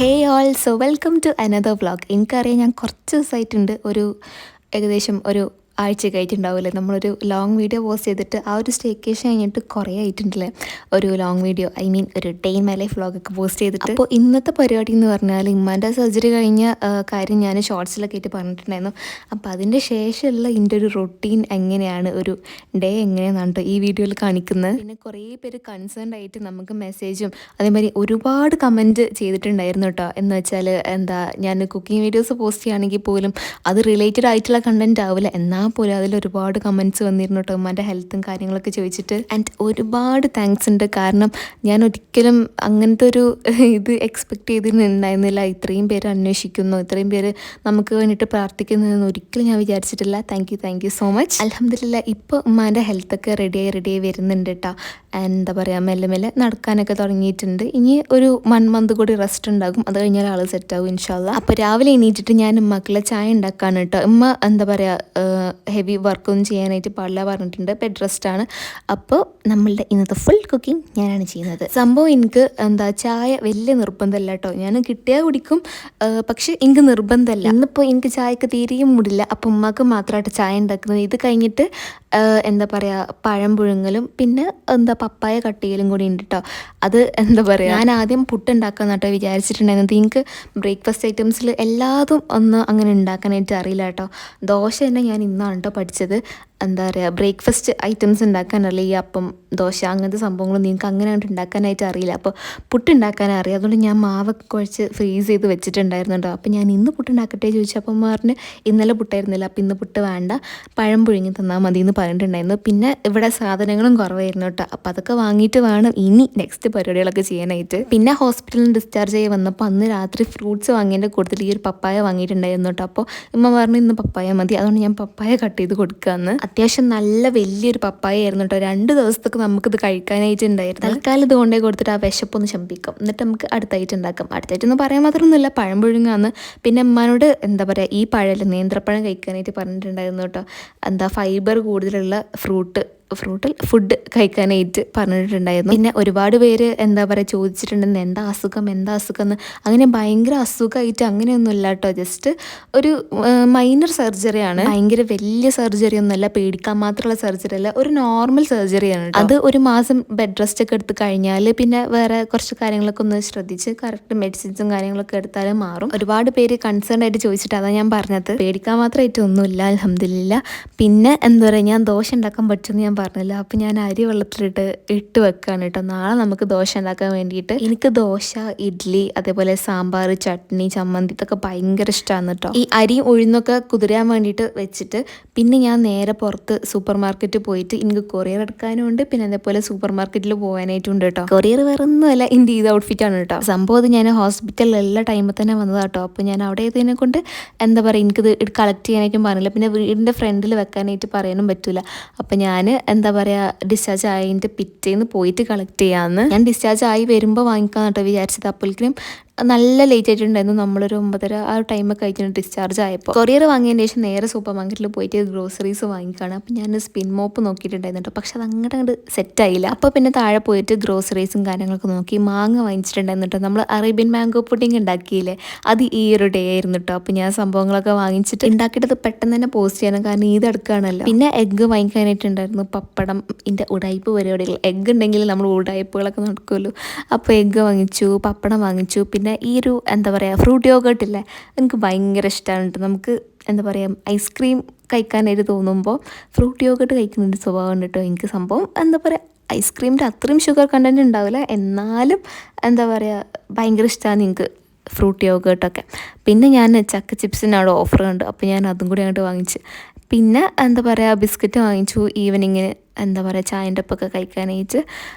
Hey all, so welcome to another vlog. എനിക്കറിയാം ഞാൻ കുറച്ച് ദിവസമായിട്ടുണ്ട് ഏകദേശം ഒരു ആഴ്ച കഴിഞ്ഞിട്ടുണ്ടാവില്ലേ നമ്മളൊരു ലോങ് വീഡിയോ പോസ്റ്റ് ചെയ്തിട്ട് ആ ഒരു സ്റ്റേക്കേഷൻ കഴിഞ്ഞിട്ട് കുറേ ആയിട്ടുണ്ടല്ലേ ഒരു ലോങ് വീഡിയോ ഒരു ഡേ ഇൻ മൈ ലൈഫ് വ്ളോഗൊക്കെ പോസ്റ്റ് ചെയ്തിട്ട്. അപ്പോൾ ഇന്നത്തെ പരിപാടി എന്ന് പറഞ്ഞാൽ ഉമ്മാൻ്റെ സർജറി കഴിഞ്ഞ കാര്യം ഞാൻ ഷോർട്സിലൊക്കെ ആയിട്ട് പറഞ്ഞിട്ടുണ്ടായിരുന്നു. അപ്പോൾ അതിൻ്റെ ശേഷമുള്ള ഇതിൻ്റെ ഒരു റൊട്ടീൻ എങ്ങനെയാണ്, ഒരു ഡേ എങ്ങനെയാണെന്നാണ് ഈ വീഡിയോയിൽ കാണിക്കുന്നത്. പിന്നെ കുറേ പേര് കൺസേൺഡ് ആയിട്ട് നമുക്ക് മെസ്സേജും അതേമാതിരി ഒരുപാട് കമൻറ്റ് ചെയ്തിട്ടുണ്ടായിരുന്നു കേട്ടോ. എന്ന് വെച്ചാൽ ഞാൻ കുക്കിംഗ് വീഡിയോസ് പോസ്റ്റ് ചെയ്യുകയാണെങ്കിൽ പോലും അത് റിലേറ്റഡ് ആയിട്ടുള്ള കണ്ടൻറ്റ് ആവില്ല, എന്നാൽ പോലും അതിലൊരുപാട് കമൻറ്റ്സ് വന്നിരുന്നു കേട്ടോ, ഉമ്മാൻ്റെ ഹെൽത്തും കാര്യങ്ങളൊക്കെ ചോദിച്ചിട്ട്. ആൻഡ് ഒരുപാട് താങ്ക്സ് ഉണ്ട്. കാരണം ഞാൻ ഒരിക്കലും അങ്ങനത്തെ ഒരു ഇത് എക്സ്പെക്റ്റ് ചെയ്തിട്ടുണ്ടായിരുന്നില്ല. ഇത്രയും പേര് അന്വേഷിക്കുന്നു, ഇത്രയും പേര് നമുക്ക് വേണ്ടിയിട്ട് പ്രാർത്ഥിക്കുന്നതെന്ന് ഒരിക്കലും ഞാൻ വിചാരിച്ചിട്ടില്ല. Thank you so much. അൽഹംദുലില്ലാ ഇപ്പോൾ ഉമ്മാൻ്റെ ഹെൽത്തൊക്കെ റെഡിയായി വരുന്നുണ്ട് കേട്ടോ. എന്താ പറയുക, മെല്ലെ മെല്ലെ നടക്കാനൊക്കെ തുടങ്ങിയിട്ടുണ്ട്. ഇനി ഒരു 1 മന്ത് കൂടി റെസ്റ്റ് ഉണ്ടാകും, അത് കഴിഞ്ഞാൽ ആൾ സെറ്റാകും ഇൻഷാല്ലാ. അപ്പോൾ രാവിലെ എണീറ്റിട്ട് ഞാൻ ഉമ്മക്കുള്ള ചായ ഉണ്ടാക്കാണ് കേട്ടോ. ഉമ്മ എന്താ പറയുക, ഹെവി വർക്കൊന്നും ചെയ്യാനായിട്ട് പാടില്ല പറഞ്ഞിട്ടുണ്ട്, ബെഡ് റെസ്റ്റാണ്. അപ്പോൾ നമ്മളുടെ ഇന്നത്തെ ഫുൾ കുക്കിംഗ് ഞാനാണ് ചെയ്യുന്നത്. സംഭവം എനിക്ക് ചായ വലിയ നിർബന്ധമല്ല കേട്ടോ, ഞാൻ കിട്ടിയാൽ കുടിക്കും, പക്ഷേ എനിക്ക് നിർബന്ധമല്ല. ഇന്നിപ്പോൾ എനിക്ക് ചായക്ക് തീരെയും മൂടില്ല. അപ്പോൾ ഉമ്മാക്ക് മാത്രമായിട്ട് ചായ ഉണ്ടാക്കുന്നത്. ഇത് കഴിഞ്ഞിട്ട് എന്താ പറയുക, പഴം പുഴുങ്ങലും പിന്നെ പപ്പായ കട്ട് ചെയ്യലും കൂടി ഉണ്ട് കേട്ടോ. അത് എന്താ പറയുക, ഞാൻ ആദ്യം പുട്ടുണ്ടാക്കാന്ന് കേട്ടോ വിചാരിച്ചിട്ടുണ്ടായിരുന്നത്. എനിക്ക് ബ്രേക്ക്ഫാസ്റ്റ് ഐറ്റംസിൽ എല്ലാതും അങ്ങനെ ഉണ്ടാക്കാനായിട്ട് അറിയില്ല കേട്ടോ. ദോശ തന്നെ ഞാൻ ഇന്നാണ് കേട്ടോ പഠിച്ചത്. എന്താ പറയുക, ബ്രേക്ക്ഫാസ്റ്റ് ഐറ്റംസ് ഉണ്ടാക്കാനറിയില്ല, ഈ അപ്പം ദോശ അങ്ങനത്തെ സംഭവങ്ങളൊന്നും നിങ്ങൾക്ക് അങ്ങനെ ഉണ്ടാക്കാനായിട്ട് അറിയില്ല. അപ്പോൾ പുട്ടുണ്ടാക്കാനറിയാം. അറിയാം, അതുകൊണ്ട് ഞാൻ മാവൊക്കെ കുഴച്ച് ഫ്രീസ് ചെയ്ത് വെച്ചിട്ടുണ്ടായിരുന്നു കേട്ടോ. അപ്പോൾ ഞാൻ ഇന്ന് പുട്ടുണ്ടാക്കട്ടെ ചോദിച്ചു. അപ്പം പറഞ്ഞ് ഇന്നലെ പുട്ടായിരുന്നില്ല, അപ്പോൾ ഇന്ന് പുട്ട് വേണ്ട, പഴം പുഴുങ്ങി തന്നാൽ മതി എന്ന് പറഞ്ഞിട്ടുണ്ടായിരുന്നു. പിന്നെ ഇവിടെ സാധനങ്ങളും കുറവായിരുന്നു കേട്ടോ. അപ്പോൾ അതൊക്കെ വാങ്ങിയിട്ട് വേണം ഇനി നെക്സ്റ്റ് പരിപാടികളൊക്കെ ചെയ്യാനായിട്ട്. പിന്നെ ഹോസ്പിറ്റലിൽ നിന്ന് ഡിസ്ചാർജ് ചെയ്ത് വന്നപ്പോൾ അന്ന് രാത്രി ഫ്രൂട്ട്സ് വാങ്ങിയതിൻ്റെ കൂടുതൽ ഈ ഒരു പപ്പായ വാങ്ങിയിട്ടുണ്ടായിരുന്നു കേട്ടോ. അപ്പോൾ ഉമ്മ പറഞ്ഞു ഇന്ന് പപ്പായ മതി, അതുകൊണ്ട് ഞാൻ പപ്പായ കട്ട് ചെയ്ത് കൊടുക്കാമെന്ന്. അത്യാവശ്യം നല്ല വലിയൊരു പപ്പായ ആയിരുന്നു കേട്ടോ. 2 ദിവസത്തേക്ക് നമുക്കിത് കഴിക്കാനായിട്ടുണ്ടായിരുന്നു. തൽക്കാലം ഇത് കൊണ്ടേ കൊടുത്തിട്ട് ആ വിശപ്പൊന്ന് ശമിപ്പിക്കാം, എന്നിട്ട് നമുക്ക് അടുത്തായിട്ട് ഉണ്ടാക്കാം. അടുത്തായിട്ടൊന്നും പറയാൻ മാത്രമൊന്നുമില്ല, പഴം പുഴുങ്ങാന്ന്. പിന്നെ ഉമ്മാനോട് എന്താ പറയുക, ഈ പഴം നേന്ത്രപ്പഴം കഴിക്കാനായിട്ട് പറഞ്ഞിട്ടുണ്ടായിരുന്നു കേട്ടോ. ഫൈബർ കൂടുതലുള്ള ഫുഡ് കഴിക്കാനായിട്ട് പറഞ്ഞിട്ടുണ്ടായിരുന്നു. പിന്നെ ഒരുപാട് പേര് എന്താ പറയുക ചോദിച്ചിട്ടുണ്ടെന്ന്, എന്താ അസുഖം എന്ന്. അങ്ങനെ ഭയങ്കര അസുഖമായിട്ട് അങ്ങനെയൊന്നുമില്ല കേട്ടോ. ജസ്റ്റ് ഒരു മൈനർ സർജറിയാണ്, ഭയങ്കര വലിയ സർജറി ഒന്നുമല്ല, പേടിക്കാൻ മാത്രമുള്ള സർജറി അല്ല, ഒരു നോർമൽ സർജറിയാണ്. അത് 1 മാസം ബെഡ് റെസ്റ്റ് ഒക്കെ എടുത്ത് കഴിഞ്ഞാൽ പിന്നെ വേറെ കുറച്ച് കാര്യങ്ങളൊക്കെ ഒന്ന് ശ്രദ്ധിച്ച് കറക്റ്റ് മെഡിസിൻസും കാര്യങ്ങളൊക്കെ എടുത്താലും മാറും. ഒരുപാട് പേര് കൺസേൺ ആയിട്ട് ചോദിച്ചിട്ട് അതാണ് ഞാൻ പറഞ്ഞത്, പേടിക്കാൻ മാത്രമായിട്ട് ഒന്നുമില്ല അൽഹംദുലില്ലാ. പിന്നെ എന്താ പറയുക, ഞാൻ ദോശ ഉണ്ടാക്കാൻ പറ്റുമെന്ന് ഞാൻ പറഞ്ഞില്ല. അപ്പം ഞാൻ അരി വെള്ളത്തിലിട്ട് വെക്കുകയാണ് കേട്ടോ. നാളെ നമുക്ക് ദോശ ഉണ്ടാക്കാൻ വേണ്ടിയിട്ട്. എനിക്ക് ദോശ, ഇഡ്ഡലി, അതേപോലെ സാമ്പാർ, ചട്നി, ചമ്മന്തി ഇതൊക്കെ ഭയങ്കര ഇഷ്ടമാണ് കേട്ടോ. ഈ അരി ഉഴുന്നൊക്കെ കുതിരാൻ വേണ്ടിയിട്ട് വെച്ചിട്ട് പിന്നെ ഞാൻ നേരെ പുറത്ത് സൂപ്പർ മാർക്കറ്റിൽ പോയിട്ട് എനിക്ക് കൊറിയർ എടുക്കാനും ഉണ്ട്, പിന്നെ അതേപോലെ സൂപ്പർ മാർക്കറ്റിൽ പോകാനായിട്ടുണ്ട് കേട്ടോ. കൊറിയർ വേറെ ഒന്നുമല്ല, എൻ്റെ ഇത് ഔട്ട്ഫിറ്റാണ് കേട്ടോ. സംഭവം അത് ഞാൻ ഹോസ്പിറ്റലിൽ എല്ലാ ടൈമിൽ തന്നെ വന്നതാണ് കേട്ടോ. അപ്പോൾ ഞാൻ അവിടെ എത്തിയതിനെ കൊണ്ട് എന്താ പറയുക, എനിക്കിത് കളക്ട് ചെയ്യാനായിട്ടും പറഞ്ഞില്ല. പിന്നെ വീടിൻ്റെ ഫ്രണ്ടിൽ വെക്കാനായിട്ട് പറയാനും പറ്റില്ല. അപ്പം ഞാൻ എന്താ പറയുക, ഡിസ്ചാർജ് ആയതിൻ്റെ പിറ്റേന്ന് പോയിട്ട് കളക്ട് ചെയ്യാമെന്ന്. ഞാൻ ഡിസ്ചാർജ് ആയി വരുമ്പോൾ വാങ്ങിക്കാൻ കേട്ടോ വിചാരിച്ചത്. അപ്പോഴേക്കും നല്ല ലേറ്റ് ആയിട്ടുണ്ടായിരുന്നു, നമ്മളൊരു 9:30 ആ ടൈമൊക്കെ കഴിഞ്ഞിട്ട് ഡിസ്ചാർജ് ആയപ്പോൾ. കൊറിയർ വാങ്ങിയതിന് ശേഷം നേരെ സൂപ്പർ മാർക്കറ്റിൽ പോയിട്ട് ഗ്രോസറീസ് വാങ്ങിക്കാണ്. അപ്പോൾ ഞാൻ സ്പിൻ മോപ്പ് നോക്കിയിട്ടുണ്ടായിരുന്നു കേട്ടോ, പക്ഷെ അത് അങ്ങോട്ട് സെറ്റായില്ല. അപ്പോൾ പിന്നെ താഴെ പോയിട്ട് ഗ്രോസറീസും കാര്യങ്ങളൊക്കെ നോക്കി മാങ്ങ വാങ്ങിച്ചിട്ടുണ്ടായിരുന്നു കേട്ടോ. നമ്മൾ അറേബ്യൻ മാംഗോ പുഡിങ് ഉണ്ടാക്കിയില്ലേ, അത് ഈ ഒരു ഡേ ആയിരുന്നു കേട്ടോ. അപ്പോൾ ഞാൻ സംഭവങ്ങളൊക്കെ വാങ്ങിച്ചിട്ട് ഉണ്ടാക്കിയിട്ട് പെട്ടെന്ന് തന്നെ പോസ്റ്റ് ചെയ്യണം, കാരണം ഇത് എടുക്കുകയാണല്ലോ. പിന്നെ എഗ്ഗ് വാങ്ങിക്കാനായിട്ടുണ്ടായിരുന്നു, പപ്പടം, ഇതിൻ്റെ ഉടായ്പ് പരിപാടികൾ. എഗ്ഗ് ഉണ്ടെങ്കിൽ നമ്മൾ ഉടായ്പകളൊക്കെ നടക്കുമല്ലോ. അപ്പോൾ എഗ്ഗ് വാങ്ങിച്ചു, പപ്പടം വാങ്ങിച്ചു. പിന്നെ ഈ ഒരു എന്താ പറയുക, ഫ്രൂട്ട് യോഗർട്ട് ഇല്ലേ, എനിക്ക് ഭയങ്കര ഇഷ്ടമാണ്. നമുക്ക് എന്താ പറയുക, ഐസ്ക്രീം കഴിക്കാനായിട്ട് തോന്നുമ്പോൾ ഫ്രൂട്ട് യോഗർട്ട് കഴിക്കുന്നതിൻ്റെ സ്വഭാവം കേട്ടോ എനിക്ക്. സംഭവം എന്താ പറയുക, ഐസ്ക്രീമിൻ്റെ അത്രയും ഷുഗർ കണ്ടൻറ്റ് ഉണ്ടാവില്ല, എന്നാലും എന്താ പറയുക ഭയങ്കര ഇഷ്ടമാണ് എനിക്ക് ഫ്രൂട്ട് യോഗർട്ടൊക്കെ. പിന്നെ ഞാൻ ചക്ക ചിപ്സിന് അവിടെ ഓഫർ കണ്ടു, അപ്പോൾ ഞാൻ അതും കൂടി അങ്ങോട്ട് വാങ്ങിച്ച്. പിന്നെ എന്താ പറയുക, ബിസ്ക്കറ്റ് വാങ്ങിച്ചു ഈവനിങ്ങിന് എന്താ പറയുക ചായൻ്റെ ഒപ്പൊക്കെ കഴിക്കാനായിട്ട്.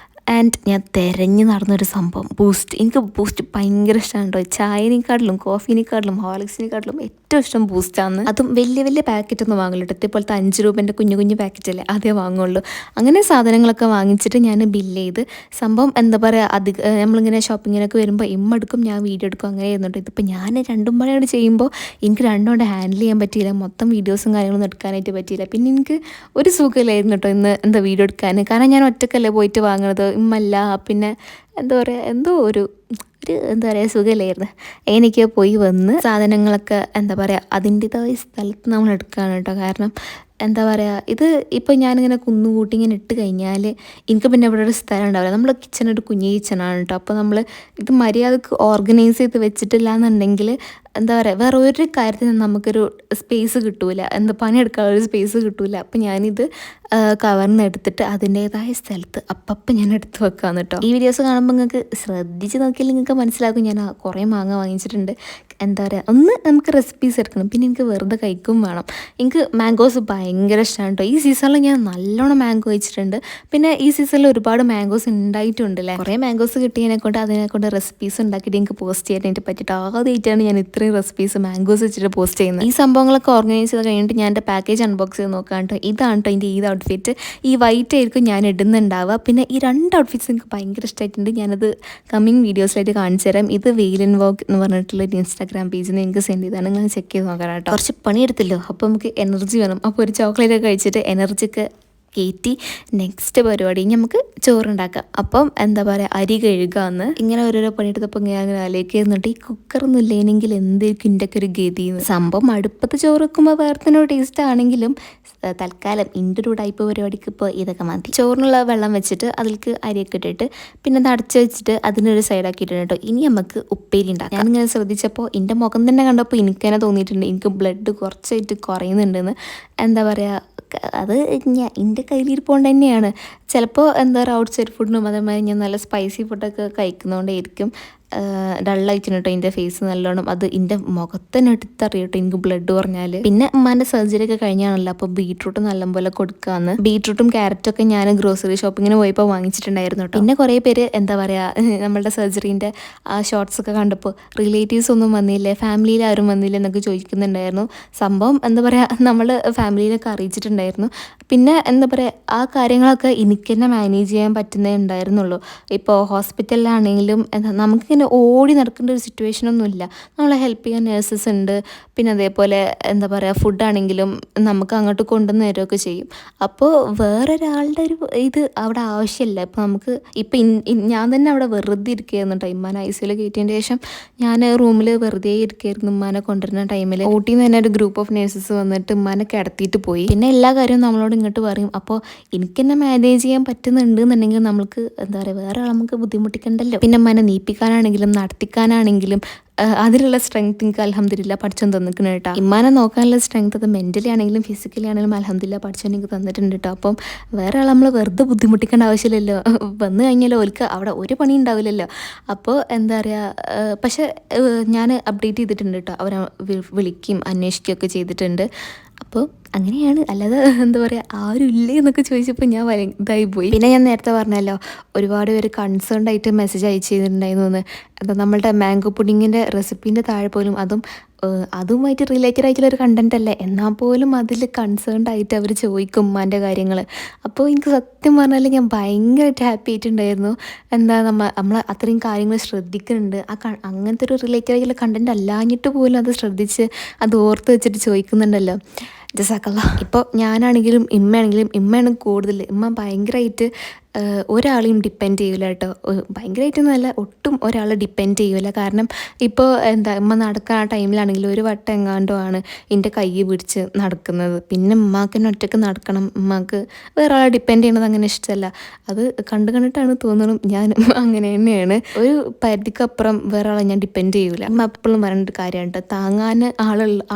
ആൻഡ് ഞാൻ തിരഞ്ഞ് നടന്നൊരു സംഭവം ബൂസ്റ്റ്. എനിക്ക് ബൂസ്റ്റ് ഭയങ്കര ഇഷ്ടമാണ് കേട്ടോ. ചായനെക്കാട്ടിലും കോഫീനെക്കാട്ടിലും ഹോർലിക്സിനെക്കാട്ടിലും ഏറ്റവും ഇഷ്ടം ബൂസ്റ്റാണ്. അതും വലിയ വലിയ പാക്കറ്റൊന്നും വാങ്ങില്ല കേട്ടോ. ഇതേപോലത്തെ 5 രൂപേൻ്റെ കുഞ്ഞു പാക്കറ്റല്ലേ അതേ വാങ്ങുള്ളൂ. അങ്ങനെ സാധനങ്ങളൊക്കെ വാങ്ങിച്ചിട്ട് ഞാൻ ബില്ല് ചെയ്ത്. സംഭവം എന്താ പറയുക, നമ്മളിങ്ങനെ ഷോപ്പിങ്ങിനൊക്കെ വരുമ്പോൾ എടുക്കും, ഞാൻ വീഡിയോ എടുക്കും, അങ്ങനെ ചെയ്യുന്നുണ്ട്. ഇതിപ്പോൾ ഞാൻ രണ്ടും പണിയോട് ചെയ്യുമ്പോൾ എനിക്ക് രണ്ടുകൊണ്ട് ഹാൻഡിൽ ചെയ്യാൻ പറ്റിയില്ല, മൊത്തം വീഡിയോസും കാര്യങ്ങളൊന്നും എടുക്കാനായിട്ട് പറ്റിയില്ല. പിന്നെ എനിക്ക് ഒരു സുഖമില്ലായിരുന്നു കേട്ടോ ഇന്ന് വീഡിയോ എടുക്കാൻ, കാരണം ഞാൻ ഒറ്റക്കല്ലേ പോയിട്ട് വാങ്ങുന്നത്, ഉമ്മല്ല. പിന്നെ എന്താ പറയുക, എന്തോ ഒരു എന്താ പറയുക സുഖമില്ലായിരുന്നു. എനിക്ക് പോയി വന്ന് സാധനങ്ങളൊക്കെ എന്താ പറയുക അതിൻ്റേതായ സ്ഥലത്ത് നമ്മൾ എടുക്കുകയാണ് കേട്ടോ. കാരണം എന്താ പറയുക ഇത് ഇപ്പോൾ ഞാനിങ്ങനെ കുന്നുകൂട്ടി ഇങ്ങനെ ഇട്ട് കഴിഞ്ഞാൽ എനിക്ക് പിന്നെ ഇവിടെ ഒരു സ്ഥലം ഉണ്ടാവില്ല. നമ്മൾ കിച്ചൺ ഒരു കുഞ്ഞി കിച്ചണാണ് കേട്ടോ. അപ്പോൾ നമ്മൾ ഇത് മര്യാദക്ക് ഓർഗനൈസ് ചെയ്ത് വെച്ചിട്ടില്ല എന്നുണ്ടെങ്കിൽ എന്താ പറയുക വേറെ ഒരു കാര്യത്തിന് നമുക്കൊരു സ്പേസ് കിട്ടൂല, എന്താ പണിയെടുക്കാനുള്ള ഒരു സ്പേസ് കിട്ടൂല. അപ്പം ഞാനിത് കവറിൽ നിന്ന് എടുത്തിട്ട് അതിൻ്റേതായ സ്ഥലത്ത് അപ്പം ഞാൻ എടുത്ത് വെക്കാമെന്ന് കേട്ടോ. ഈ വീഡിയോസ് കാണുമ്പോൾ നിങ്ങൾക്ക് ശ്രദ്ധിച്ച് നോക്കിയാൽ നിങ്ങൾക്ക് മനസ്സിലാക്കും ഞാൻ കുറേ മാങ്ങ വാങ്ങിച്ചിട്ടുണ്ട്. എന്താ പറയുക ഒന്ന് നമുക്ക് റെസിപ്പീസ് എടുക്കണം, പിന്നെ എനിക്ക് വെറുതെ കഴിക്കും വേണം. എനിക്ക് മാംഗോസ് ഭയങ്കര ഇഷ്ടമാണ് കേട്ടോ. ഈ സീസണിൽ ഞാൻ നല്ലോണം മാംഗോ കഴിച്ചിട്ടുണ്ട്. പിന്നെ ഈ സീസണിൽ ഒരുപാട് മാംഗോസ് ഉണ്ടായിട്ടുണ്ടല്ലേ. കുറേ മാംഗോസ് കിട്ടിയതിനെക്കൊണ്ട് അതിനെക്കൊണ്ട് റെസിപ്പീസ് ഉണ്ടാക്കിയിട്ട് എനിക്ക് പോസ്റ്റ് ചെയ്യാനായിട്ട് പറ്റിയിട്ട് ആദ്യമായിട്ടാണ് ഞാൻ ഇത്രയും റെസിപ്പീസ് മാംഗോസ് വെച്ചിട്ട് പോസ്റ്റ് ചെയ്യുന്നത്. ഈ സംഭവങ്ങളൊക്കെ ഓർഗനൈസ് ചെയ്ത് കഴിഞ്ഞിട്ട് ഞാൻ എൻ്റെ പാക്കേജ് അൺബോക്സ് ചെയ്ത് നോക്കാം കേട്ടോ. ഇതാണ് കേട്ടോ എൻ്റെ ഈ ഔട്ട്ഫിറ്റ്. ഈ വൈറ്റ് ആയിരിക്കും ഞാൻ ഇടുന്നുണ്ടാവുക. പിന്നെ ഈ 2 ഔട്ട്ഫിറ്റ്സ് എനിക്ക് ഭയങ്കര ഇഷ്ടമായിട്ടുണ്ട്. ഞാനത് കമ്മിങ് വീഡിയോസിലായിട്ട് കാണിച്ചു തരാം. ഇത് വെയിലൻ വോക്ക് എന്ന് പറഞ്ഞിട്ടുള്ള ഒരു ഇൻസ്റ്റാഗ്രാം പേജിൽ നിന്ന് എനിക്ക് സെൻഡ് ചെയ്താണ്. നിങ്ങൾ ചെക്ക് ചെയ്ത് നോക്കാം കേട്ടോ. കുറച്ച് പണിയെടുത്തല്ലോ, അപ്പോൾ നമുക്ക് എനർജി വേണം. അപ്പോൾ ഒരു ചോക്ലേറ്റ് ഒക്കെ കഴിച്ചിട്ട് എനർജിക്ക് കയറ്റി നെക്സ്റ്റ് പരിപാടി നമുക്ക് ചോറുണ്ടാക്കാം. അപ്പം എന്താ പറയുക അരി കഴുകാന്ന് ഇങ്ങനെ ഓരോരോ പണിയെടുത്തപ്പോൾ ഞാൻ അങ്ങനെ ആലോചിക്കുന്നുണ്ട് ഈ കുക്കറൊന്നും ഇല്ലെങ്കിൽ എന്തായിരിക്കും ഇതിൻ്റെയൊക്കെ ഒരു ഗതിന്ന്. സംഭവം അടുപ്പത്ത് ചോറ് വെക്കുമ്പോൾ വേറെ തന്നെ ഒരു ടേസ്റ്റ് ആണെങ്കിലും തൽക്കാലം ഇതിൻ്റെ ഒരു ടൈപ്പ് പരിപാടിക്ക് ഇപ്പോൾ ഇതൊക്കെ മതി. ചോറിനുള്ള വെള്ളം വെച്ചിട്ട് അതിലേക്ക് അരിയൊക്കെ ഇട്ടിട്ട് പിന്നെ അത് അടച്ച് വെച്ചിട്ട് അതിനൊരു സൈഡാക്കിയിട്ടുണ്ട് കേട്ടോ. ഇനി നമുക്ക് ഉപ്പേരി ഉണ്ടാക്കാം. ഞാനിങ്ങനെ ശ്രദ്ധിച്ചപ്പോൾ എൻ്റെ മുഖം തന്നെ കണ്ടപ്പോൾ എനിക്ക് തന്നെ തോന്നിയിട്ടുണ്ട് എനിക്ക് ബ്ലഡ് കുറച്ചായിട്ട് കുറയുന്നുണ്ടെന്ന്. എന്താ പറയുക അത് എൻ്റെ കയ്യിലിരിപ്പോണ്ട് തന്നെയാണ്. ചിലപ്പോൾ എന്താ പറയുക ഔട്ട് സൈഡ് ഫുഡിനും അതേമാതിരി ഞാൻ നല്ല സ്പൈസി ഫുഡൊക്കെ കഴിക്കുന്നതുകൊണ്ടായിരിക്കും ഡള്ളായിട്ടുണ്ട് കേട്ടോ എൻ്റെ ഫേസ് നല്ലോണം. അത് എൻ്റെ മുഖത്തന്നെ എടുത്തറിയട്ടോ എനിക്ക് ബ്ലഡ് കുറഞ്ഞാൽ. പിന്നെ ഉമ്മാൻ്റെ സർജറി ഒക്കെ കഴിഞ്ഞാണല്ലോ, അപ്പോൾ ബീട്രൂട്ട് നല്ലപോലെ കൊടുക്കാമെന്ന്. ബീട്രൂട്ടും ക്യാരറ്റും ഒക്കെ ഞാൻ ഗ്രോസറി ഷോപ്പിങ്ങിന് പോയപ്പോൾ വാങ്ങിച്ചിട്ടുണ്ടായിരുന്നു കേട്ടോ. പിന്നെ കുറേ പേര് എന്താ പറയുക നമ്മളുടെ സർജറീൻ്റെ ആ ഷോർട്സ് ഒക്കെ കണ്ടപ്പോൾ റിലേറ്റീവ്സ് ഒന്നും വന്നില്ലേ, ഫാമിലിയിൽ ആരും വന്നില്ല എന്നൊക്കെ ചോദിക്കുന്നുണ്ടായിരുന്നു. സംഭവം എന്താ പറയുക നമ്മൾ ഫാമിലിയിലൊക്കെ അറിയിച്ചിട്ടുണ്ടായിരുന്നു. പിന്നെ എന്താ പറയുക ആ കാര്യങ്ങളൊക്കെ എനിക്ക് തന്നെ മാനേജ് ചെയ്യാൻ പറ്റുന്നേ ഉണ്ടായിരുന്നുള്ളൂ. ഇപ്പോൾ ഹോസ്പിറ്റലിലാണെങ്കിലും നമുക്കിങ്ങനെ ഓടി നടക്കേണ്ട ഒരു സിറ്റുവേഷനൊന്നുമില്ല. നമ്മളെ ഹെൽപ്പ് ചെയ്യാൻ നേഴ്സസ് ഉണ്ട്. പിന്നെ അതേപോലെ എന്താ പറയുക ഫുഡാണെങ്കിലും നമുക്ക് അങ്ങോട്ട് കൊണ്ടുവന്ന് തരുമൊക്കെ ചെയ്യും. അപ്പോൾ വേറൊരാളുടെ ഒരു ഇത് അവിടെ ആവശ്യമില്ല. ഇപ്പോൾ നമുക്ക് ഇപ്പം ഞാൻ തന്നെ അവിടെ വെറുതെ ഇരിക്കുകയായിരുന്നു കേട്ടോ. ഇമ്മാനെ ഐസിയിൽ കയറ്റിയതിന് ശേഷം ഞാൻ റൂമിൽ വെറുതെ ഇരിക്കുകയായിരുന്നു. ഉമ്മാനെ കൊണ്ടുവരുന്ന ടൈമിൽ ഊട്ടിയിൽ നിന്ന് തന്നെ ഒരു ഗ്രൂപ്പ് ഓഫ് നേഴ്സസ് വന്നിട്ട് ഉമ്മാനെ കിടത്തിയിട്ട് പോയി. പിന്നെ എല്ലാ കാര്യവും നമ്മളോട് ഇങ്ങോട്ട് പറയും. അപ്പോൾ എനിക്ക് തന്നെ മാനേജ് ചെയ്യാൻ പറ്റുന്നുണ്ട് എന്നുണ്ടെങ്കിൽ നമുക്ക് എന്താ പറയുക വേറെ നമുക്ക് ബുദ്ധിമുട്ടിക്കണ്ടല്ലോ. പിന്നെ ഉമ്മാനെ നീപ്പിക്കാനാണെങ്കിലും നടത്തിക്കാനാണെങ്കിലും അതിലുള്ള സ്ട്രെങ്ത് എനിക്ക് അൽഹംദുലില്ലാ പഠിച്ചോൻ തന്നിക്കണം കേട്ടോ. ഇമ്മാനെ നോക്കാനുള്ള സ്ട്രെങ്ത് അത് മെൻ്റലി ആണെങ്കിലും ഫിസിക്കലി ആണെങ്കിലും അൽഹംദുലില്ലാ പഠിച്ചോൻ എനിക്ക് തന്നിട്ടുണ്ട് കേട്ടോ. അപ്പം വേറെ ആൾ നമ്മൾ വെറുതെ ബുദ്ധിമുട്ടിക്കേണ്ട ആവശ്യമില്ലല്ലോ. വന്നു കഴിഞ്ഞാലോ ഓൽക്ക് അവിടെ ഒരു പണി ഉണ്ടാവില്ലല്ലോ. അപ്പോൾ എന്താ പറയുക പക്ഷേ ഞാൻ അപ്ഡേറ്റ് ചെയ്തിട്ടുണ്ട് കേട്ടോ. അവരെ വിളിക്കുകയും അന്വേഷിക്കുകയൊക്കെ ചെയ്തിട്ടുണ്ട്. അപ്പോൾ അങ്ങനെയാണ്. അല്ലാതെ എന്താ പറയുക ആരും ഇല്ലേ എന്നൊക്കെ ചോദിച്ചപ്പോൾ ഞാൻ ഇതായി പോയി. പിന്നെ ഞാൻ നേരത്തെ പറഞ്ഞല്ലോ ഒരുപാട് പേര് കൺസേൺഡ് ആയിട്ട് മെസ്സേജ് അയച്ചു ചെയ്തിട്ടുണ്ടായിരുന്നു. എന്താ നമ്മളുടെ മാംഗോ പുഡിങ്ങിൻ്റെ റെസിപ്പീൻ്റെ താഴെ പോലും അതുമായിട്ട് റിലേറ്റഡ് ആയിട്ടുള്ള ഒരു കണ്ടന്റ് അല്ലേ, എന്നാൽ പോലും അതിൽ കൺസേൺഡ് ആയിട്ട് അവർ ചോദിക്കും ഉമ്മാൻ്റെ കാര്യങ്ങൾ. അപ്പോൾ എനിക്ക് സത്യം പറഞ്ഞാൽ ഞാൻ ഭയങ്കരമായിട്ട് ഹാപ്പി ആയിട്ടുണ്ടായിരുന്നു. എന്താ നമ്മൾ അത്രയും കാര്യങ്ങൾ ശ്രദ്ധിക്കുന്നുണ്ട്. അങ്ങനത്തെ ഒരു റിലേറ്റഡ് ആയിട്ടുള്ള കണ്ടന്റ് അല്ലാഞ്ഞിട്ട് പോലും അത് ശ്രദ്ധിച്ച് അത് ഓർത്ത് വെച്ചിട്ട് ചോദിക്കുന്നുണ്ടല്ലോ. ജസാക്കല്ലാ. ഇപ്പോൾ ഞാനാണെങ്കിലും ഇമ്മയാണ് കൂടുതൽ. ഇമ്മ ഭയങ്കരമായിട്ട് ഒരാളെയും ഡിപ്പെൻഡ് ചെയ്യില്ല കേട്ടോ. ഭയങ്കരമായിട്ടൊന്നുമല്ല, ഒട്ടും ഒരാളെ ഡിപ്പെൻഡ് ചെയ്യില്ല. കാരണം ഇപ്പോൾ എന്താ ഉമ്മ നടക്കുന്ന ആ ടൈമിലാണെങ്കിൽ ഒരു വട്ടം എങ്ങാണ്ടോ ആണ് എൻ്റെ കൈ പിടിച്ച് നടക്കുന്നത്. പിന്നെ ഉമ്മാക്ക് തന്നെ ഒറ്റയ്ക്ക് നടക്കണം. ഉമ്മാക്ക് വേറെ ആളെ ഡിപ്പെൻഡ് ചെയ്യണത് അങ്ങനെ ഇഷ്ടമല്ല. അത് കണ്ടിട്ടാണ് തോന്നണം ഞാൻ അങ്ങനെ തന്നെയാണ്. ഒരു പരിധിക്കപ്പുറം വേറെ ആളെ ഞാൻ ഡിപ്പെൻഡ് ചെയ്യൂല. ഉമ്മ എപ്പോഴും പറയേണ്ട കാര്യമാണ് കേട്ടോ, താങ്ങാൻ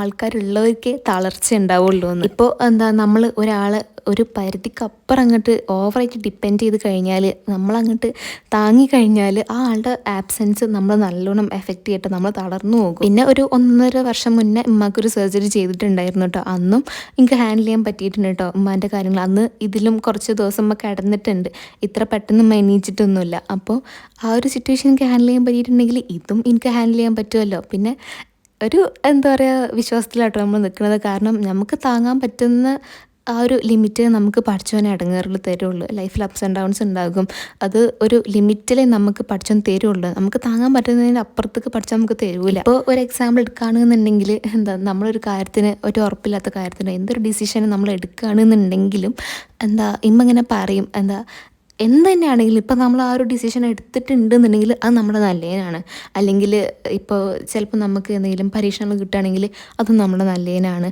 ആൾക്കാരുള്ളവർക്കേ തളർച്ച ഉണ്ടാവുള്ളൂ എന്ന്. ഇപ്പോൾ എന്താ നമ്മൾ ഒരാളെ ഒരു പരിധിക്കപ്പുറം അങ്ങോട്ട് ഓവറായിട്ട് ഡിപ്പെൻഡ് ചെയ്ത് കഴിഞ്ഞാൽ നമ്മളങ്ങോട്ട് താങ്ങിക്കഴിഞ്ഞാൽ ആ ആളുടെ ആബ്സെൻസ് നമ്മൾ നല്ലോണം എഫക്റ്റ് ചെയ്തിട്ട് നമ്മൾ തളർന്നു പോകും. പിന്നെ ഒരു 1.5 വർഷം മുന്നേ ഉമ്മാക്കൊരു സർജറി ചെയ്തിട്ടുണ്ടായിരുന്നു കേട്ടോ. അന്നും എനിക്ക് ഹാൻഡിൽ ചെയ്യാൻ പറ്റിയിട്ടുണ്ട് കേട്ടോ ഉമ്മാൻ്റെ കാര്യങ്ങൾ. അന്ന് ഇതിലും കുറച്ച് ദിവസം ഉമ്മ കിടന്നിട്ടുണ്ട്. ഇത്ര പെട്ടെന്ന് എണീച്ചിട്ടൊന്നുമില്ല. അപ്പോൾ ആ ഒരു സിറ്റുവേഷൻ എനിക്ക് ഹാൻഡിൽ ചെയ്യാൻ പറ്റിയിട്ടുണ്ടെങ്കിൽ ഇതും എനിക്ക് ഹാൻഡിൽ ചെയ്യാൻ പറ്റുമല്ലോ. പിന്നെ ഒരു എന്താ പറയുക വിശ്വാസത്തിലാട്ടോ നമ്മൾ നിൽക്കുന്നത്. കാരണം നമുക്ക് താങ്ങാൻ പറ്റുന്ന ആ ഒരു ലിമിറ്റ് നമുക്ക് പഠിച്ചവനെ അടങ്ങാറുള്ളൂ തരുള്ളൂ. ലൈഫിൽ അപ്സ് ആൻഡ് ഡൗൺസ് ഉണ്ടാകും. അത് ഒരു ലിമിറ്റിലേ നമുക്ക് പഠിച്ചവൻ തരുള്ളൂ. നമുക്ക് താങ്ങാൻ പറ്റുന്നതിന് അപ്പുറത്തേക്ക് പഠിച്ചാൽ നമുക്ക് തരൂല. ഇപ്പോൾ ഒരു എക്സാമ്പിൾ എടുക്കുകയാണെന്നുണ്ടെങ്കിൽ എന്താ നമ്മളൊരു കാര്യത്തിന് ഒരു ഉറപ്പില്ലാത്ത കാര്യത്തിന് എന്തൊരു ഡിസിഷൻ നമ്മൾ എടുക്കുകയാണെന്നുണ്ടെങ്കിലും എന്താ ഇമ്മ ഇങ്ങനെ പറയും, എന്താ എന്ത് തന്നെയാണെങ്കിലും ഇപ്പം നമ്മൾ ആ ഒരു ഡിസിഷൻ എടുത്തിട്ടുണ്ടെന്നുണ്ടെങ്കിൽ അത് നമ്മുടെ നല്ലതിനാണ്. അല്ലെങ്കിൽ ഇപ്പോൾ ചിലപ്പോൾ നമുക്ക് എന്തെങ്കിലും പരീക്ഷണങ്ങൾ കിട്ടുകയാണെങ്കിൽ അതും നമ്മുടെ നല്ലതിനാണ്.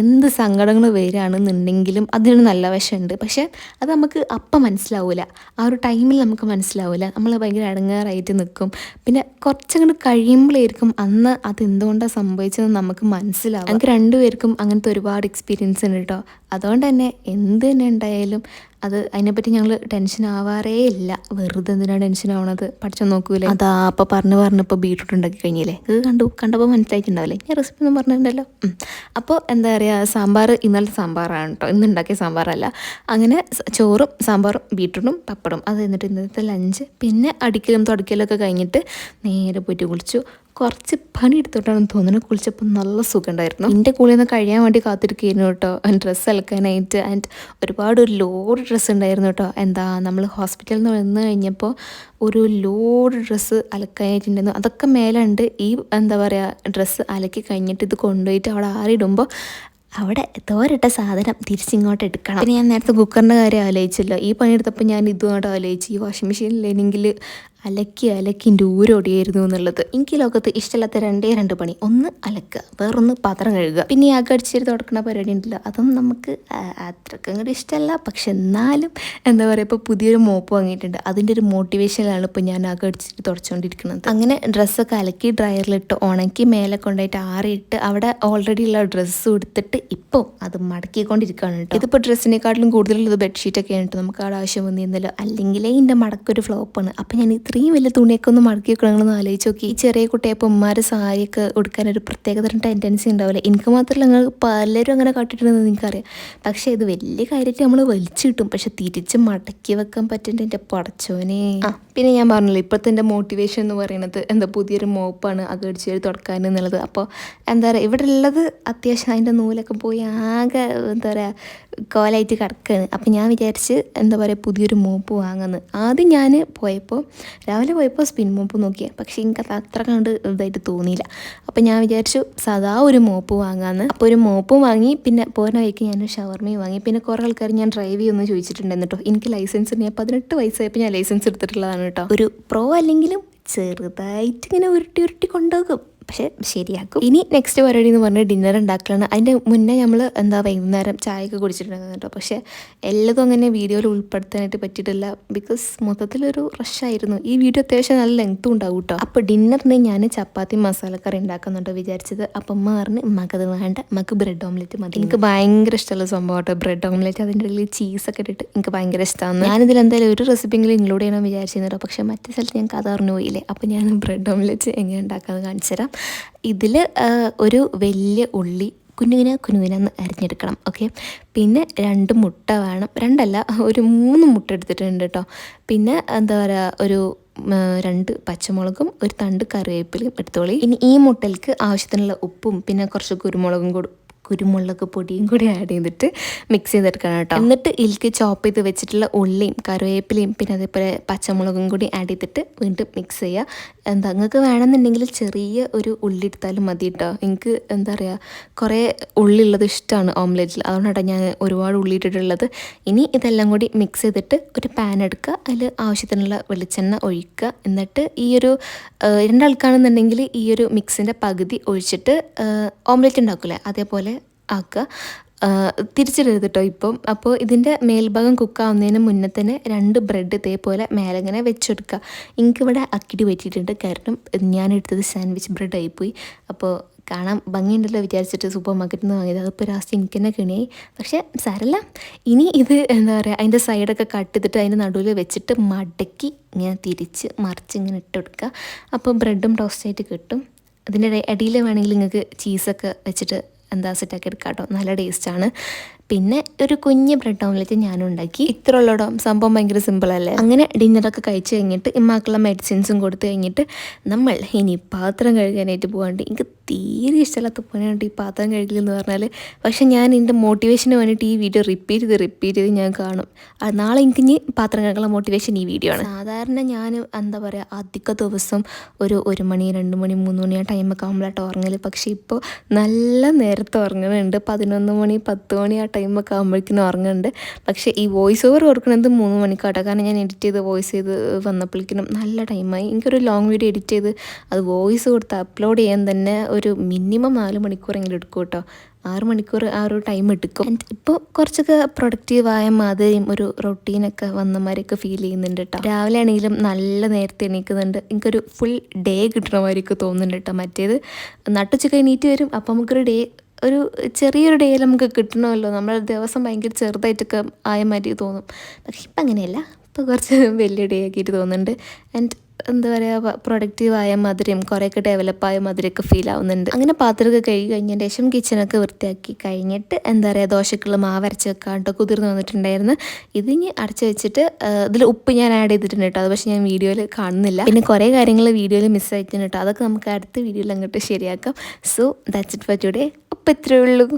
എന്ത് സങ്കടങ്ങൾ വരികയാണെന്നുണ്ടെങ്കിലും അതിനൊരു നല്ല വശമുണ്ട്. പക്ഷേ അത് നമുക്ക് അപ്പം മനസ്സിലാവില്ല, ആ ഒരു ടൈമിൽ നമുക്ക് മനസ്സിലാവില്ല. നമ്മൾ ഭയങ്കര ഇടങ്ങേറായിട്ട് നിൽക്കും. പിന്നെ കുറച്ചങ്ങോട്ട് കഴിയുമ്പോഴായിരിക്കും അന്ന് അത് എന്തുകൊണ്ടാണ് സംഭവിച്ചതെന്ന് നമുക്ക് മനസ്സിലാവും. ഞങ്ങൾക്ക് രണ്ടുപേർക്കും അങ്ങനത്തെ ഒരുപാട് എക്സ്പീരിയൻസ് ഉണ്ട് കേട്ടോ. അതുകൊണ്ട് തന്നെ എന്ത് തന്നെ ഉണ്ടായാലും അതിനെപ്പറ്റി ഞങ്ങൾ ടെൻഷൻ ആവാറേ ഇല്ല. വെറുതെ എന്തിനാണ് ടെൻഷൻ ആവണത്, പഠിച്ചോ നോക്കൂലേ. അതാ അപ്പോൾ പറഞ്ഞപ്പോൾ ബീട്രൂട്ട് ഉണ്ടാക്കി കഴിഞ്ഞില്ലേ, ഇത് കണ്ടപ്പോൾ മനസ്സിലായിട്ടുണ്ടാവില്ലേ, ഞാൻ റെസിപ്പി ഒന്നും പറഞ്ഞിട്ടുണ്ടല്ലോ. അപ്പോൾ എന്താ പറയുക, സാമ്പാർ ഇന്നലത്തെ സാമ്പാറാണ് കേട്ടോ, ഇന്ന് ഉണ്ടാക്കിയ സാമ്പാറല്ല. അങ്ങനെ ചോറും സാമ്പാറും ബീട്രൂട്ടും പപ്പടും അത് എന്നിട്ട് ഇന്നത്തെ ലഞ്ച്. പിന്നെ അടിക്കലും തുടക്കലൊക്കെ കഴിഞ്ഞിട്ട് നേരെ പോയിട്ട് കുളിച്ചു. കുറച്ച് പണി എടുത്തോട്ടാണെന്ന് തോന്നുന്നു. കുളിച്ചപ്പോൾ നല്ല സുഖം ഉണ്ടായിരുന്നു. എൻ്റെ കൂളിൽ നിന്ന് കഴിയാൻ വേണ്ടി കാത്തിരിക്കുകയായിരുന്നു കേട്ടോ, ഡ്രസ്സ് അലക്കാനായിട്ട്. ആൻഡ് ഒരുപാട് ലോഡ് ഡ്രസ്സ് ഉണ്ടായിരുന്നു കേട്ടോ. നമ്മൾ ഹോസ്പിറ്റലിൽ നിന്ന് വന്നു കഴിഞ്ഞപ്പോൾ ഒരു ലോഡ് ഡ്രസ്സ് അലക്കാനായിട്ടുണ്ടായിരുന്നു. അതൊക്കെ മേലുണ്ട്. ഈ ഡ്രസ്സ് അലക്കി കഴിഞ്ഞിട്ട് ഇത് കൊണ്ടുപോയിട്ട് അവിടെ ആറിയിടുമ്പോൾ അവിടെ തോരിട്ട സാധനം തിരിച്ചിങ്ങോട്ട് എടുക്കണം. പിന്നെ ഞാൻ നേരത്തെ കുക്കറിൻ്റെ കാര്യം ആലോചിച്ചല്ലോ. ഈ പണിയെടുത്തപ്പോൾ ഞാൻ ഇതുമായിട്ട് ആലോചിച്ച്, ഈ വാഷിംഗ് മെഷീനിലെങ്കിൽ അലക്കി ഊരൊടിയായിരുന്നു എന്നുള്ളത്. എനിക്ക് ലോകത്ത് ഇഷ്ടമില്ലാത്ത രണ്ട് പണി, ഒന്ന് അലക്കുക, വേറൊന്ന് പാത്രം കഴുകുക. പിന്നെ ഈ അകടിച്ചേരി തുടക്കുന്ന പരിപാടി ഉണ്ടല്ലോ, അതൊന്നും നമുക്ക് അത്രയ്ക്ക് അങ്ങോട്ട് ഇഷ്ടമല്ല. പക്ഷെ എന്നാലും ഇപ്പോൾ പുതിയൊരു മോപ്പ് വാങ്ങിയിട്ടുണ്ട്. അതിൻ്റെ ഒരു മോട്ടിവേഷനിലാണ് ഇപ്പോൾ ഞാൻ അകടിച്ചിട്ട് തുടച്ചുകൊണ്ടിരിക്കുന്നത്. അങ്ങനെ ഡ്രസ്സൊക്കെ അലക്കി ഡ്രയറിലിട്ട് ഉണക്കി മേലെ കൊണ്ടുപോയിട്ട് ആറിയിട്ട് അവിടെ ഓൾറെഡി ഉള്ള ഡ്രസ്സ് കൊടുത്തിട്ട് ഇപ്പോൾ അത് മടക്കിക്കൊണ്ടിരിക്കുകയാണ് കേട്ടോ. ഇതിപ്പോൾ ഡ്രസ്സിനെക്കാട്ടിലും കൂടുതലുള്ളത് ബെഡ്ഷീറ്റൊക്കെയാണ് കേട്ടോ. നമുക്ക് അവിടെ ആവശ്യം വന്നിരുന്നല്ലോ. അല്ലെങ്കിലേ എൻ്റെ മടക്കൊരു ഫ്ലോപ്പാണ്. അപ്പം ഞാൻ ഇത്രയും വലിയ തുണിയൊക്കെ ഒന്ന് മടക്കി വെക്കണമെന്ന് ആലോചിച്ച് നോക്കി. ഈ ചെറിയ കുട്ടിയപ്പോൾ ഉമ്മാരെ സാരിയൊക്കെ ഉടുക്കാനൊരു പ്രത്യേകതരം ടെൻഡൻസി ഉണ്ടാവില്ല. എനിക്ക് മാത്രമല്ല, നിങ്ങൾ പലരും അങ്ങനെ കാട്ടിട്ടുണ്ടെന്ന് നിങ്ങൾക്കറിയാം. പക്ഷേ ഇത് വലിയ കാര്യമായിട്ട് നമ്മൾ വലിച്ചു കിട്ടും. പക്ഷെ തിരിച്ച് മടക്കി വെക്കാൻ പറ്റേണ്ട എൻ്റെ പടച്ചോനെ. പിന്നെ ഞാൻ പറഞ്ഞല്ലോ, ഇപ്പോഴത്തെ എൻ്റെ മോട്ടിവേഷൻ എന്ന് പറയുന്നത് പുതിയൊരു മോപ്പാണ് അകടിച്ച് തുടക്കാൻ എന്നുള്ളത്. അപ്പോൾ ഇവിടെ ഉള്ളത് അത്യാവശ്യം അതിൻ്റെ നൂലൊക്കെ പോയി ആകെ കോലായിട്ട് കിടക്കുകയാണ്. അപ്പം ഞാൻ വിചാരിച്ച് പുതിയൊരു മോപ്പ് വാങ്ങുന്നത്. ആദ്യം ഞാൻ രാവിലെ പോയപ്പോൾ സ്പിൻ മോപ്പ് നോക്കിയാൽ, പക്ഷേ എനിക്കത് അത്ര കണ്ട് ഇതായിട്ട് തോന്നിയില്ല. അപ്പോൾ ഞാൻ വിചാരിച്ചു സാധാ ഒരു മോപ്പ് വാങ്ങാമെന്ന്. അപ്പോൾ ഒരു മോപ്പും വാങ്ങി. പിന്നെ പോരുന്ന വഴിക്ക് ഞാൻ ഷവർമയും വാങ്ങി. പിന്നെ കുറേ ആൾക്കാർ ഞാൻ ഡ്രൈവ് ചെയ്യുമെന്ന് ചോദിച്ചിട്ടുണ്ടായിരുന്നു കേട്ടോ. എനിക്ക് ലൈസൻസ് ഉണ്ട്, ഞാൻ 18 വയസ്സായപ്പോൾ ഞാൻ ലൈസൻസ് എടുത്തിട്ടുള്ളതാണ് കേട്ടോ. ഒരു പ്രോ അല്ലെങ്കിലും ചെറുതായിട്ട് ഇങ്ങനെ ഉരുട്ടി കൊണ്ടുപോകും, പക്ഷെ ശരിയാക്കും. ഇനി നെക്സ്റ്റ് പരിപാടി എന്ന് പറഞ്ഞാൽ ഡിന്നർ ഉണ്ടാക്കലാണ്. അതിൻ്റെ മുന്നേ നമ്മൾ വൈകുന്നേരം ചായയൊക്കെ കുടിച്ചിട്ടുണ്ടായിരുന്നു കേട്ടോ. പക്ഷേ എല്ലാതും അങ്ങനെ വീഡിയോയിൽ ഉൾപ്പെടുത്താനായിട്ട് പറ്റിയിട്ടില്ല. ബിക്കോസ് മൊത്തത്തിലൊരു റഷായിരുന്നു. ഈ വീഡിയോ അത്യാവശ്യം നല്ല ലെങ്ത്തും ഉണ്ടാവും കേട്ടോ. അപ്പോൾ ഡിന്നറിന് ഞാൻ ചപ്പാത്തി മസാലക്കറി ഉണ്ടാക്കുന്നുണ്ടോ വിചാരിച്ചത്. അപ്പം അമ്മ പറഞ്ഞ് ഉമ്മക്കത് വേണ്ട, നമുക്ക് ബ്രെഡ് ഓംലെറ്റ് മതി. എനിക്ക് ഭയങ്കര ഇഷ്ടമുള്ള സംഭവം കേട്ടോ ബ്രെഡ് ഓംലെറ്റ്. അതിൻ്റെ ഇടയിൽ ചീസൊക്കെ ഇട്ടിട്ട് എനിക്ക് ഭയങ്കര ഇഷ്ടമാണ്. ഞാനിതിൽ എന്തായാലും ഒരു റെസിപ്പിയെങ്കിലും ഇൻക്ലൂഡ് ചെയ്യണം വിചാരിച്ചിരുന്നു. പക്ഷേ മറ്റേ സ്ഥലത്ത് ഞങ്ങൾക്ക് അത് അറിഞ്ഞു പോയില്ലേ. അപ്പോൾ ഞാൻ ബ്രെഡ് ഓംലെറ്റ് എങ്ങനെ ഉണ്ടാക്കാമെന്ന് കാണിച്ചു തരാം. ഇതിൽ ഒരു വലിയ ഉള്ളി കുനുകുനാന്ന് അരിഞ്ഞെടുക്കണം. ഓക്കെ. പിന്നെ 2 മുട്ട വേണം. 2 അല്ല, ഒരു 3 മുട്ട എടുത്തിട്ടുണ്ട് കേട്ടോ. പിന്നെ ഒരു 2 പച്ചമുളകും ഒരു തണ്ട് കറിവേപ്പിലയും എടുത്തോളി. ഇനി ഈ മുട്ടയ്ക്ക് ആവശ്യത്തിനുള്ള ഉപ്പും പിന്നെ കുറച്ച് കുരുമുളക് പൊടിയും കൂടി ആഡ് ചെയ്തിട്ട് മിക്സ് ചെയ്തെടുക്കണം കേട്ടോ. എന്നിട്ട് ഇതിലേക്ക് ചോപ്പ് ചെയ്ത് വെച്ചിട്ടുള്ള ഉള്ളിയും കറിവേപ്പിലയും പിന്നെ അതേപോലെ പച്ചമുളകും കൂടി ആഡ് ചെയ്തിട്ട് വീണ്ടും മിക്സ് ചെയ്യുക. നിങ്ങൾക്ക് വേണമെന്നുണ്ടെങ്കിൽ ചെറിയ ഒരു ഉള്ളി എടുത്താലും മതി കേട്ടോ. എനിക്ക് കുറേ ഉള്ളി ഉള്ളത് ഇഷ്ടമാണ് ഓംലെറ്റിൽ, അതുകൊണ്ടാണ് ഞാൻ ഒരുപാട് ഉള്ളി ഇട്ടിട്ടുള്ളത്. ഇനി ഇതെല്ലാം കൂടി മിക്സ് ചെയ്തിട്ട് ഒരു പാൻ എടുക്കുക, അതിൽ ആവശ്യത്തിനുള്ള വെളിച്ചെണ്ണ ഒഴിക്കുക. എന്നിട്ട് ഈ ഒരു 2 ആൾക്കാണെന്നുണ്ടെങ്കിൽ ഈ ഒരു മിക്സിൻ്റെ പകുതി ഒഴിച്ചിട്ട് ഓംലെറ്റ് ഉണ്ടാക്കില്ലേ അതേപോലെ ആക്കുക. തിരിച്ചിടരുത് കേട്ടോ ഇപ്പം. അപ്പോൾ ഇതിൻ്റെ മേൽഭാഗം കുക്കാവുന്നതിന് മുന്നേ തന്നെ 2 ബ്രെഡ് ഇതേപോലെ മേലെ ഇങ്ങനെ വെച്ചെടുക്കുക. എനിക്കിവിടെ അക്കിടി പറ്റിയിട്ടുണ്ട്, കാരണം ഞാൻ എടുത്തത് സാൻഡ്വിച്ച് ബ്രെഡ് ആയിപ്പോയി. അപ്പോൾ കാണാൻ ഭംഗിയുണ്ടല്ലോ വിചാരിച്ചിട്ട് സൂപ്പർ മാർക്കറ്റിൽ നിന്ന് വാങ്ങിയത്. അതിപ്പോൾ ലാസ്റ്റ് എനിക്ക് തന്നെ കിണിയായി. പക്ഷേ സാരല്ല. ഇനി ഇത് അതിൻ്റെ സൈഡൊക്കെ കട്ട് ചെയ്തിട്ട് അതിൻ്റെ നടുവിൽ വെച്ചിട്ട് മടക്കി ഇങ്ങനെ തിരിച്ച് മറിച്ച് ഇങ്ങനെ ഇട്ട് കൊടുക്കുക. അപ്പോൾ ബ്രെഡും ടോസ്റ്റായിട്ട് കിട്ടും. അതിൻ്റെ ഇടയിൽ വേണമെങ്കിൽ നിങ്ങൾക്ക് ചീസൊക്കെ വെച്ചിട്ട് സെറ്റാക്കി എടുക്കാം കേട്ടോ, നല്ല ടേസ്റ്റാണ്. പിന്നെ ഒരു കുഞ്ഞ് ബ്രെഡ് ഓംലെറ്റ് ഞാനും ഉണ്ടാക്കി. ഇത്ര ഉള്ളടോ, സംഭവം ഭയങ്കര സിമ്പിളല്ലേ. അങ്ങനെ ഡിന്നറൊക്കെ കഴിച്ച് കഴിഞ്ഞിട്ട് ഇമ്മാക്കുള്ള മെഡിസിൻസും കൊടുത്തു കഴിഞ്ഞിട്ട് നമ്മൾ ഇനി പാത്രം കഴുകാനായിട്ട് പോകാണ്ട്. എനിക്ക് തീരെ ഇഷ്ടമില്ലാത്ത പണിയുണ്ട് ഈ പാത്രം കഴുകലെന്ന് പറഞ്ഞാൽ. പക്ഷെ ഞാൻ എൻ്റെ മോട്ടിവേഷന് വേണ്ടിയിട്ട് ഈ വീഡിയോ റിപ്പീറ്റ് ചെയ്ത് ഞാൻ കാണും. നാളെ എനിക്ക് ഇനി പാത്രം കഴുകാനുള്ള മോട്ടിവേഷൻ ഈ വീഡിയോ ആണ്. സാധാരണ ഞാൻ അധിക ദിവസം ഒരു 1 മണി 2 മണി 3 മണി ആ ടൈമൊക്കെ ആകുമ്പോഴാട്ടോ ഉറങ്ങൽ. പക്ഷേ ഇപ്പോൾ നല്ല നേരത്തെ ഉറങ്ങുന്നുണ്ട്. 11 മണി 10 മണി ആ ടൈമൊക്കെ ആകുമ്പോഴേക്കിനും ഉറങ്ങുന്നുണ്ട്. പക്ഷേ ഈ വോയിസ് ഓവർ കൊടുക്കുന്നത് 3 മണിക്കാട്ടോ. കാരണം ഞാൻ എഡിറ്റ് ചെയ്ത് വോയിസ് ചെയ്ത് വന്നപ്പോഴേക്കിനും നല്ല ടൈമായി. എനിക്കൊരു ലോങ് വീഡിയോ എഡിറ്റ് ചെയ്ത് അത് വോയിസ് കൊടുത്ത് അപ്ലോഡ് ചെയ്യാൻ തന്നെ ഒരു മിനിമം 4 മണിക്കൂറെങ്കിലും എടുക്കും കേട്ടോ. 6 മണിക്കൂർ ആ ഒരു ടൈം എടുക്കും. ആൻഡ് ഇപ്പോൾ കുറച്ചൊക്കെ പ്രൊഡക്റ്റീവായ മാതിരിയും ഒരു റൊട്ടീനൊക്കെ വന്ന മാതിരിയൊക്കെ ഫീൽ ചെയ്യുന്നുണ്ട് കേട്ടോ. രാവിലെ ആണെങ്കിലും നല്ല നേരത്തെ എണീക്കുന്നുണ്ട്. എനിക്കൊരു ഫുൾ ഡേ കിട്ടണ മാതിരിയൊക്കെ തോന്നുന്നുണ്ട് കേട്ടോ. മറ്റേത് നട്ടുച്ചയ്ക്ക് എണീറ്റ് വരും, അപ്പം നമുക്കൊരു ഡേ ഒരു ചെറിയൊരു ഡേയിൽ നമുക്ക് കിട്ടണമല്ലോ. നമ്മുടെ ദിവസം ഭയങ്കര ചെറുതായിട്ടൊക്കെ ആയ മാതിരി തോന്നും. പക്ഷെ ഇപ്പം അങ്ങനെയല്ല, ഇപ്പോൾ കുറച്ച് വലിയ ഡേ ആക്കിയിട്ട് തോന്നുന്നുണ്ട്. ആൻഡ് എന്താ പറയുക, പ്രൊഡക്റ്റീവായ മാതിരിയും കുറേയൊക്കെ ഡെവലപ്പായ മാതിരിയൊക്കെ ഫീൽ ആവുന്നുണ്ട്. അങ്ങനെ പാത്രമൊക്കെ കഴുകി കഴിഞ്ഞതിന് ശേഷം കിച്ചണൊക്കെ വൃത്തിയാക്കി കഴിഞ്ഞിട്ട് എന്താ പറയുക, ദോശക്കുള്ള മാവ് അരച്ച് വെക്കാണ്ട് കുതിർന്ന് വന്നിട്ടുണ്ടായിരുന്നു. ഇതിനി അടച്ച് വെച്ചിട്ട് ഇതിൽ ഉപ്പ് ഞാൻ ആഡ് ചെയ്തിട്ടുണ്ട് കേട്ടോ. അത് പക്ഷേ ഞാൻ വീഡിയോയിൽ കാണുന്നില്ല. പിന്നെ കുറേ കാര്യങ്ങൾ വീഡിയോയിൽ മിസ്സായിട്ടുണ്ട് കേട്ടോ. അതൊക്കെ നമുക്ക് അടുത്ത വീഡിയോയിൽ അങ്ങോട്ട് ശരിയാക്കാം. So that's it for today. അപ്പോൾ ഇത്രയേ ഉള്ളൂ.